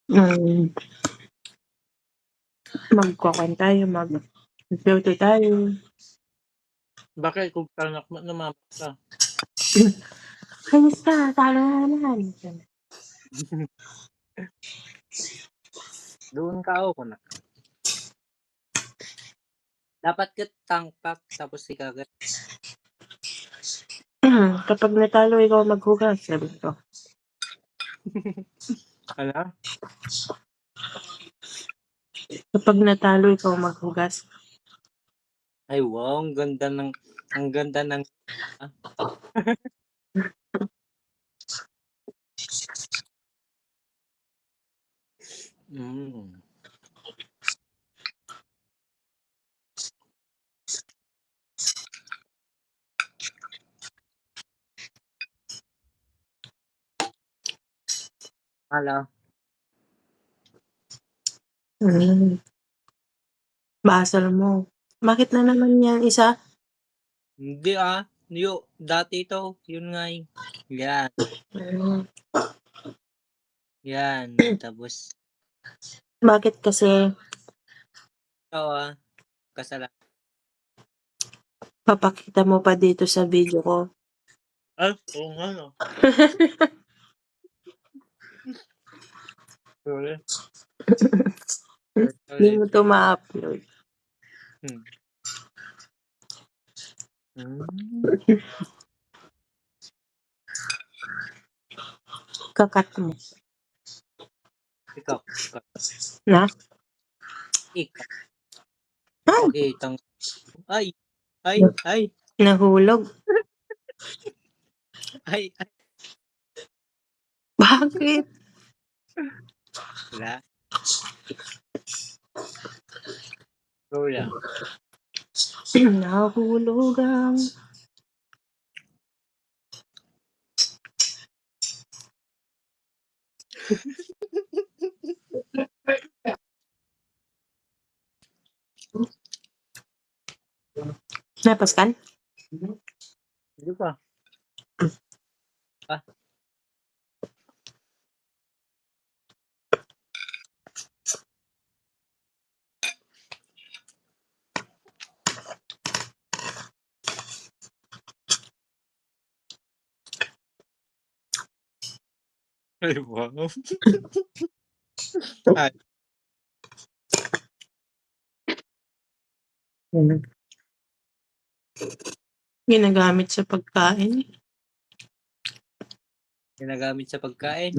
Hmm. Magkukuwen tayo, magluto tayo. Bakit kung tanak mo namamask ka? Kamusta? Talo na naman. Doon ka ako na. Dapat ka tangpak tapos ikagat. Kapag natalo ikaw maghugas, sabi ko. Ano? Kapag natalo ikaw maghugas. Ay wow, ang ganda ng Mm. Hala. Basal mo. Bakit na naman yan isa? Hindi dati to, yun nga eh. Yan, Hmm. yan. Tapos, Bakit kasi ikaw kasalanan. papakita mo pa dito sa video ko? Oo nga no. Sorry. Hindi mo to ma-upload. Kakat mo. Ikaw. Na? Ikaw. Ay! Pakitang. Ay. Nahulog. Ay. Bakit? Wala. Go lang. Nahulog ang... Napaskan? Hindi pa. Ay, wow. Ay. Ginagamit sa pagkain. Ginagamit sa pagkain.